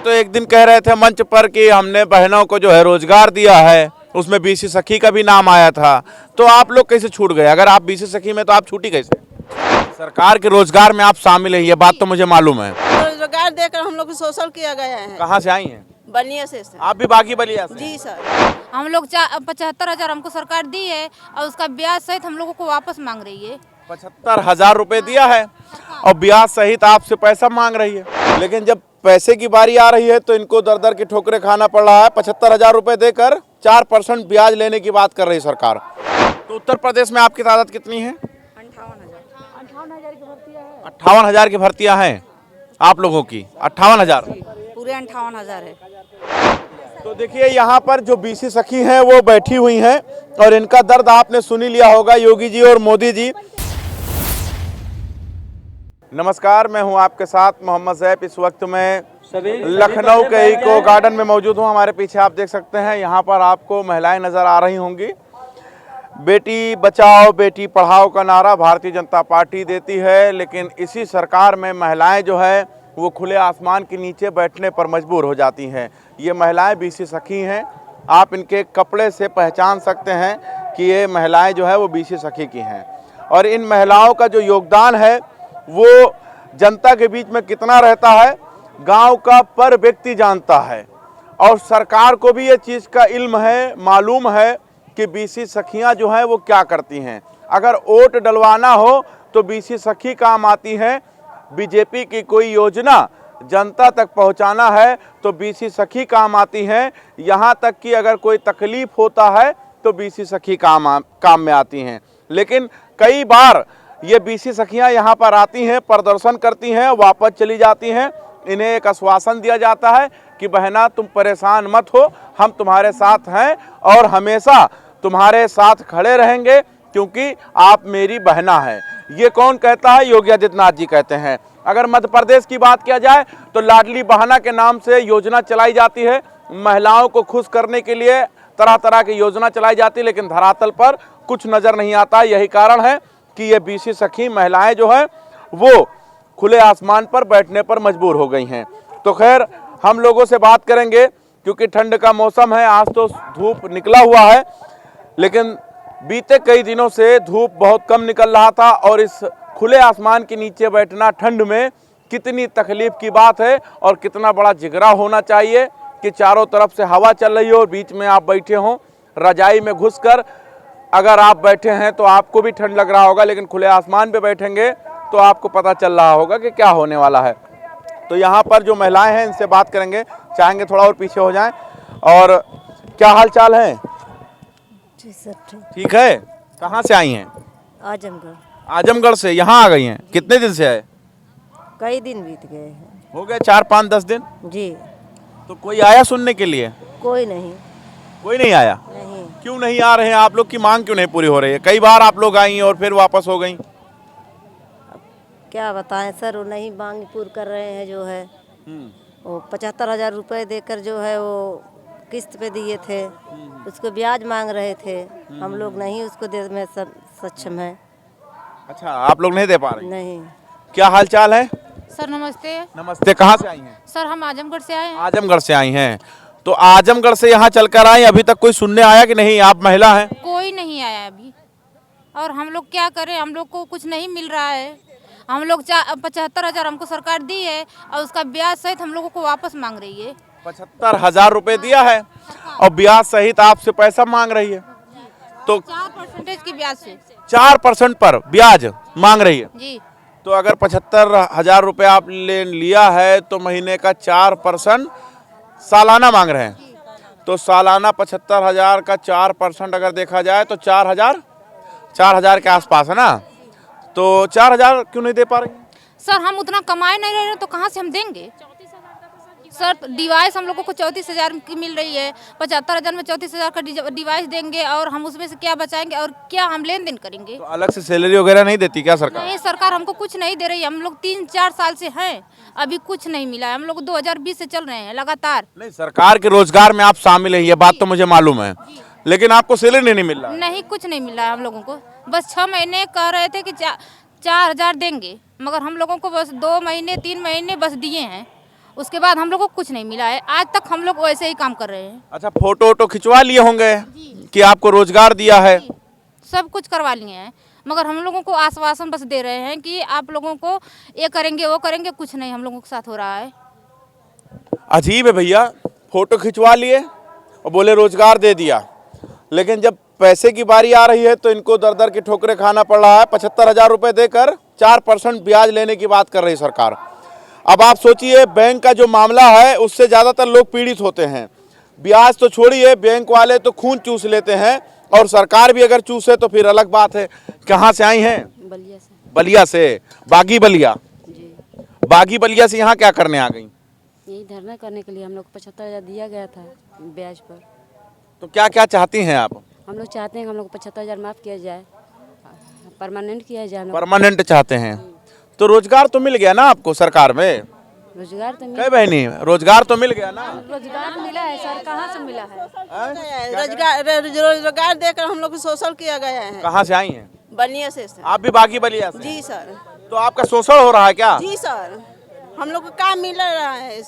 तो एक दिन कह रहे थे मंच पर कि हमने बहनों को जो है रोजगार दिया है, उसमें बीसी सखी का भी नाम आया था, तो आप लोग कैसे छूट गए? अगर आप बीसी सखी में तो आप छूटी कैसे? सरकार के रोजगार में आप शामिल हैं, ये बात तो मुझे मालूम है। रोजगार देकर हम लोग को शोषण किया गया है। कहाँ से आई हैं? बलिया से सर। आप भी बागी बलिया से? जी सर। हम लोग 75,000 हमको सरकार दी है और उसका ब्याज सहित हम लोगों को वापस मांग रही है। 75,000 रुपए दिया है और ब्याज सहित आपसे पैसा मांग रही है। लेकिन जब पैसे की बारी आ रही है तो इनको दर दर की ठोकरें खाना पड़ रहा है। 75,000 रुपए देकर 4% ब्याज लेने की बात कर रही सरकार। तो उत्तर प्रदेश में आपकी तादाद कितनी है? 58,000 की भर्तियां हैं आप लोगों की। 58,000 पूरे 58,000 है। तो देखिए यहाँ पर जो बीसी सखी हैं वो बैठी हुई हैं और इनका दर्द आपने सुन ही लिया होगा, योगी जी और मोदी जी। नमस्कार, मैं हूं आपके साथ मोहम्मद सैफ। इस वक्त मैं लखनऊ के इको गार्डन में मौजूद हूं। हमारे पीछे आप देख सकते हैं, यहाँ पर आपको महिलाएं नजर आ रही होंगी। बेटी बचाओ बेटी पढ़ाओ का नारा भारतीय जनता पार्टी देती है, लेकिन इसी सरकार में महिलाएं जो है वो खुले आसमान के नीचे बैठने पर मजबूर हो जाती हैं। ये महिलाएं बीसी सखी हैं। आप इनके कपड़े से पहचान सकते हैं कि ये महिलाएं जो है वो बीसी सखी की हैं। और इन महिलाओं का जो योगदान है वो जनता के बीच में कितना रहता है, गांव का पर व्यक्ति जानता है। और सरकार को भी ये चीज़ का इल्म है, मालूम है कि बीसी सखियां जो हैं वो क्या करती हैं। अगर वोट डलवाना हो तो बीसी सखी काम आती हैं। बीजेपी की कोई योजना जनता तक पहुंचाना है तो बीसी सखी काम आती हैं। यहाँ तक कि अगर कोई तकलीफ होता है तो बीसी सखी काम में आती हैं। लेकिन कई बार ये बीसी सखियाँ यहाँ पर आती हैं, प्रदर्शन करती हैं, वापस चली जाती हैं। इन्हें एक आश्वासन दिया जाता है कि बहना तुम परेशान मत हो, हम तुम्हारे साथ हैं और हमेशा तुम्हारे साथ खड़े रहेंगे क्योंकि आप मेरी बहना है। ये कौन कहता है? योगी आदित्यनाथ जी कहते हैं। अगर मध्य प्रदेश की बात किया जाए तो लाडली बहना के नाम से योजना चलाई जाती है। महिलाओं को खुश करने के लिए तरह तरह की योजना चलाई जाती है, लेकिन धरातल पर कुछ नजर नहीं आता। यही कारण है कि ये बीसी सखी महिलाएं जो है वो खुले आसमान पर बैठने पर मजबूर हो गई हैं। तो खैर, हम लोगों से बात करेंगे क्योंकि ठंड का मौसम है। आज तो धूप निकला हुआ है, लेकिन बीते कई दिनों से धूप बहुत कम निकल रहा था। और इस खुले आसमान के नीचे बैठना ठंड में कितनी तकलीफ की बात है और कितना बड़ा जिगरा होना चाहिए कि चारों तरफ से हवा चल रही हो और बीच में आप बैठे हों रजाई में घुसकर। अगर आप बैठे हैं तो आपको भी ठंड लग रहा होगा, लेकिन खुले आसमान पे बैठेंगे तो आपको पता चल रहा होगा कि क्या होने वाला है। तो यहाँ पर जो महिलाएं हैं इनसे बात करेंगे, चाहेंगे थोड़ा और पीछे हो जाएं। और क्या हाल चाल है? जी सर ठीक है। कहाँ से आई हैं? आजमगढ़। आजमगढ़ से यहाँ आ गई हैं? कितने दिन से आए? कई दिन बीत गए हैं। हो गए 4-5-10 दिन। जी। तो कोई आया सुनने के लिए? कोई नहीं। कोई नहीं आया? नहीं। क्यों नहीं आ रहे हैं? आप लोग की मांग क्यों नहीं पूरी हो रही है? कई बार आप लोग आई और फिर वापस हो गई। क्या बताएं सर, वो नहीं मांग पूरी कर रहे हैं। जो है वो 75,000 रुपये देकर जो है वो किस्त पे दिए थे, उसको ब्याज मांग रहे थे। हम लोग नहीं उसको दे में सक्षम है। अच्छा, आप लोग नहीं दे पा रहे? नहीं। क्या हाल चाल है? सर नमस्ते। नमस्ते। कहाँ से आई हैं? सर हम आजमगढ़ से आए हैं। आजमगढ़ से आई हैं। तो आजमगढ़ से यहाँ चलकर आई, अभी तक कोई सुनने आया कि नहीं? आप महिला हैं। कोई नहीं आया अभी, और हम लोग क्या करें? हम लोग को कुछ नहीं मिल रहा है। हम लोग 75,000 हमको सरकार दी है और उसका ब्याज सहित हम लोगों को वापस मांग रही है। 75,000 रुपए दिया है और ब्याज सहित आपसे पैसा मांग रही है। तो 4% की ब्याज से 4% पर ब्याज मांग रही है जी। तो अगर 75,000 रुपये आप ले लिया है तो महीने का 4% सालाना मांग रहे हैं। तो सालाना 75,000 का 4% अगर देखा जाए तो 4,000 के आसपास है ना। तो 4,000 क्यों नहीं दे पा रही? सर हम उतना कमाए नहीं रहे हैं तो कहाँ से हम देंगे? सर डिवाइस हम लोगों को 34,000 की मिल रही है। 75,000 में 34,000 का डिवाइस देंगे और हम उसमें से क्या बचाएंगे और क्या हम लेन देन करेंगे? तो अलग से सैलरी वगैरह नहीं देती क्या सरकार? नहीं, सरकार हमको कुछ नहीं दे रही है। हम लोग 3-4 साल से हैं, अभी कुछ नहीं मिला है। हम लोग 2020 से चल रहे हैं लगातार। नहीं, सरकार के रोजगार में आप शामिल हैं, ये बात तो मुझे मालूम है, लेकिन आपको सैलरी नहीं मिल रहा है। नहीं, कुछ नहीं मिला है हम लोगों को। बस 6 महीने कह रहे थे कि 4,000 देंगे, मगर हम लोगों को बस 2 महीने 3 महीने बस दिए हैं उसके बाद हम लोग को कुछ नहीं मिला है। आज तक हम लोग वैसे ही काम कर रहे हैं। अच्छा, फोटो वोटो खिंचवा लिए होंगे कि आपको रोजगार दिया है? सब कुछ करवा लिए हैं, मगर हम लोगों को आश्वासन बस दे रहे हैं कि आप लोगों को ये करेंगे वो करेंगे, कुछ नहीं हम लोगों के साथ हो रहा है। अजीब है भैया, फोटो खिंचवा लिए और बोले रोजगार दे दिया, लेकिन जब पैसे की बारी आ रही है तो इनको दर दर की ठोकरें खाना पड़ रहा है। 75,000 रुपये देकर 4% ब्याज लेने की बात कर रही सरकार। अब आप सोचिए, बैंक का जो मामला है उससे ज़्यादातर लोग पीड़ित होते हैं। ब्याज तो छोड़िए, बैंक वाले तो खून चूस लेते हैं, और सरकार भी अगर चूसे तो फिर अलग बात है। कहाँ से आई हैं? बलिया से। बलिया से। बागी बलिया? जी। बागी बलिया से यहाँ क्या करने आ गई? यही धरना करने के लिए हम लोग को 75,000 दिया गया था ब्याज पर। तो क्या क्या चाहती हैं आप? हम लोग चाहते हैं कि हम लोग को 75,000 माफ़ किया जाए, परमानेंट किया जाए। परमानेंट चाहते हैं। तो रोजगार तो मिल गया ना आपको सरकार में? रोजगार तो कई बहनी, रोजगार तो मिल गया ना? रोजगार मिला है सर, कहाँ से मिला है? रोजगार देकर हम लोग को शोषण किया गया है। कहाँ से आई हैं? बलिया से सर। आप भी बागी बलिया से? जी सर। तो आपका शोषण हो रहा है क्या? जी सर, हम लोग को काम मिल रहा है।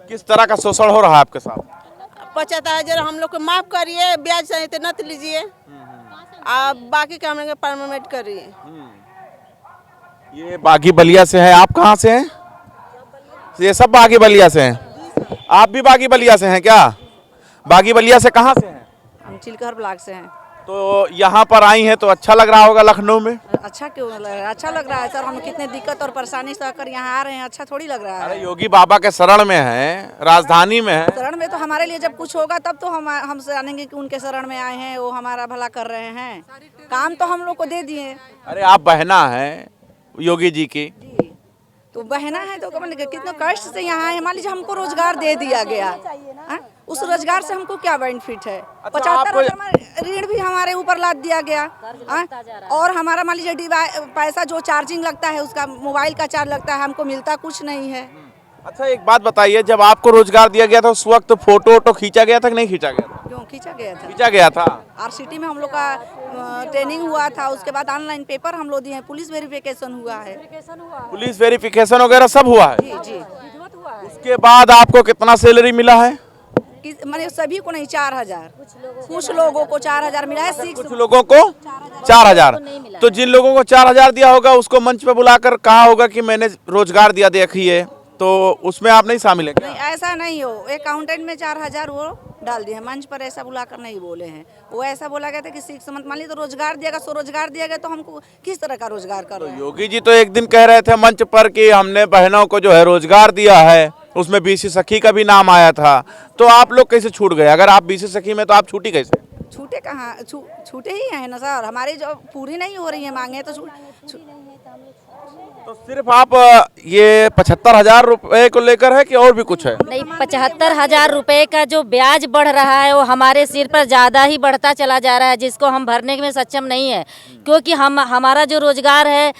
किस तरह का शोषण हो रहा है आपके साथ? 75,000 हम लोग को माफ करिए, ब्याज सहित नत लीजिए, आप बाकी काम परमानेंट करिए। ये बागी बलिया से है। आप कहाँ से हैं? ये सब बागी बलिया से हैं। आप भी बागी बलिया से हैं क्या? बागी बलिया से कहाँ से हैं? हम चिलकहर ब्लॉक से हैं। तो यहाँ पर आई हैं तो अच्छा लग रहा होगा लखनऊ में? अच्छा क्यों लग रहा है? अच्छा लग रहा है सर, हम कितने दिक्कत और परेशानी से आकर यहाँ आ रहे हैं, अच्छा थोड़ी लग रहा अरे है। योगी बाबा के शरण में हैं, राजधानी में हैं। शरण में तो हमारे लिए जब कुछ होगा तब तो हम जानेंगे कि उनके शरण में आए हैं, वो हमारा भला कर रहे हैं। काम तो हम लोग को दे दिए। अरे आप बहना हैं योगी जी की? तो बहना है तो कितने कष्ट से यहाँ है। मान लीजिए हमको रोजगार दे दिया गया, उस रोजगार से हमको क्या बेनिफिट है? 75,000 ऋण भी हमारे ऊपर लाद दिया गया। और हमारा मान लीजिए पैसा जो चार्जिंग लगता है, उसका मोबाइल का चार्ज लगता है, हमको मिलता कुछ नहीं है। अच्छा एक बात बताइए, जब आपको रोजगार दिया गया था उस वक्त फोटो वोटो खींचा गया था कि नहीं खींचा गया था? क्यों खींचा गया था? खींचा गया था। RCT में हम लोग का ट्रेनिंग हुआ था, उसके बाद ऑनलाइन पेपर हम लोग दिए हैं, पुलिस वेरिफिकेशन हुआ है। पुलिस वेरिफिकेशन वगैरह सब हुआ है? जी जी। उसके बाद आपको कितना सैलरी मिला है? मैंने सभी को नहीं, 4,000। कुछ लोगों को 4,000 मिला है। कुछ लोगों को 4,000। तो जिन लोगों को 4,000 दिया होगा उसको मंच पे बुलाकर कहा होगा कि मैंने रोजगार दिया, देखिए, तो उसमें आप नहीं शामिल है क्या? नहीं, ऐसा नहीं हो। अकाउंटेंट में 4,000 वो डाल दिए, मंच पर ऐसा बुलाकर नहीं बोले हैं। वो ऐसा बोला गया था कि 6 मंथ, मान ली तो रोजगार दिया गया, स्वरोजगार दिया गया, तो हमको किस तरह का रोजगार कर रहे हैं? योगी जी तो एक दिन कह रहे थे मंच पर कि हमने बहनों को जो है रोजगार दिया है, उसमें बीसी सखी का भी नाम आया था। तो आप लोग कैसे छूट गए? अगर आप बीसी सखी में तो आप छूटी कैसे? छूटे कहाँ? छूटे ही हैं ना सर, हमारी जो पूरी नहीं हो रही है मांगे तो तो सिर्फ आप ये 75,000 रुपए को लेकर है कि और भी कुछ है? नहीं, 75,000 रुपए का जो ब्याज बढ़ रहा है वो हमारे सिर पर ज़्यादा ही बढ़ता चला जा रहा है, जिसको हम भरने में सक्षम नहीं है। क्योंकि हमारा जो रोजगार है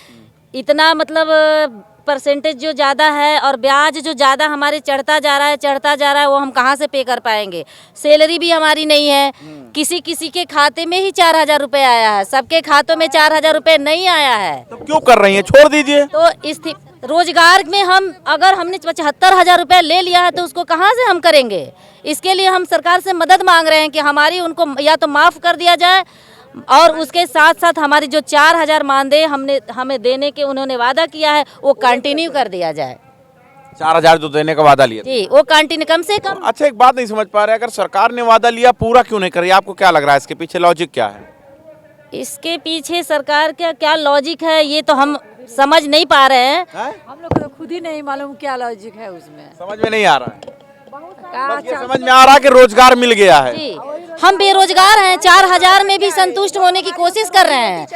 इतना मतलब परसेंटेज जो ज़्यादा है और ब्याज जो ज़्यादा हमारे चढ़ता जा रहा है, वो हम कहाँ से पे कर पाएंगे? सैलरी भी हमारी नहीं है, किसी किसी के खाते में ही 4,000 रुपये आया है, सबके खातों में 4,000 रुपये नहीं आया है। तो क्यों कर रही हैं? छोड़ दीजिए। तो इस रोजगार में अगर हमने 75,000 रुपये ले लिया है तो उसको कहाँ से हम करेंगे? इसके लिए हम सरकार से मदद मांग रहे हैं कि हमारी उनको या तो माफ़ कर दिया जाए, और उसके साथ साथ हमारी जो 4,000 मानदेय हमें देने के उन्होंने वादा किया है वो कंटिन्यू कर दिया जाए। 4,000 जो देने का वादा लिया जी, वो कंटिन्यू कम से कम। अच्छा एक बात नहीं समझ पा रहे, अगर सरकार ने वादा लिया पूरा क्यों नहीं कर रही? आपको क्या लग रहा है इसके पीछे लॉजिक क्या है? इसके पीछे सरकार का क्या लॉजिक है ये तो हम समझ नहीं पा रहे हैं। हम लोग को खुद ही नहीं मालूम क्या लॉजिक है उसमें। समझ में नहीं आ रहा है। बस ये समझ में आ रहा है कि रोजगार मिल गया है। जी, हम बेरोजगार हैं, 4,000 में भी संतुष्ट होने की कोशिश कर रहे हैं।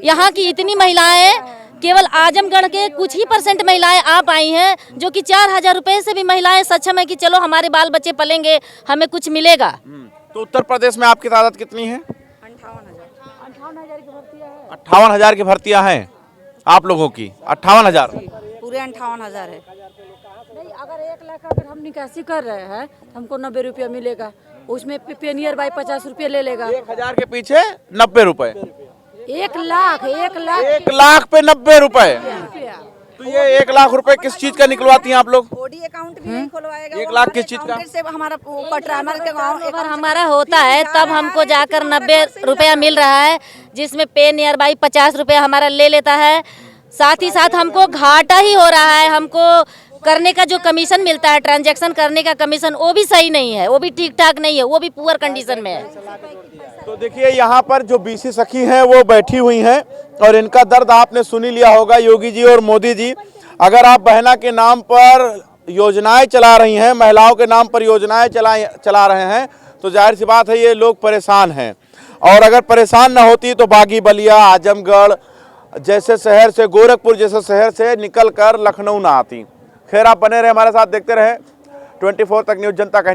यहाँ की इतनी महिलाएं, केवल आजमगढ़ के कुछ ही % महिलाएं आ पाई हैं, जो कि 4,000 रुपए से भी महिलाएं सक्षम है कि चलो हमारे बाल बच्चे पलेंगे, हमें कुछ मिलेगा। तो उत्तर प्रदेश में आपकी तादाद कितनी है? 58,000 की भर्तियां हैं आप लोगों की? 58,000? पूरे 58,000 है। नहीं, अगर 1 लाख अगर हम निकासी कर रहे हैं हमको 90 रुपया मिलेगा, उसमें पेनियर बाई 50 रुपये ले लेगा। 1,000 के पीछे 90 रुपए? 1 लाख 1 लाख पे 90 रुपए? तो तो ये 1 लाख रुपए किस चीज का निकलवाती हैं आप लोग? ओडी अकाउंट भी नहीं खुलवाएगा। 1 लाख किस चीज का? से हमारा वो कट रहा है, हमारे गाँव अगर हमारा होता है तब हमको जाकर 90 रुपया मिल रहा है, जिसमें पे नियर बाई 50 रुपया हमारा ले लेता है। साथ ही साथ हमको घाटा ही हो रहा है। हमको करने का जो कमीशन मिलता है, ट्रांजैक्शन करने का कमीशन, वो भी सही नहीं है, वो भी ठीक ठाक नहीं है, वो भी पुअर कंडीशन में है। तो देखिए यहाँ पर जो बीसी सखी हैं वो बैठी हुई हैं और इनका दर्द आपने सुन ही लिया होगा। योगी जी और मोदी जी अगर आप बहना के नाम पर योजनाएं चला रही हैं, महिलाओं के नाम पर योजनाएं चला रहे हैं, तो जाहिर सी बात है ये लोग परेशान हैं। और अगर परेशान ना होती तो बागी बलिया, आजमगढ़ जैसे शहर से, गोरखपुर जैसे शहर से निकल कर लखनऊ ना आती। खैर आप बने रहे हमारे साथ, देखते रहे 24 तक न्यूज़, जनता का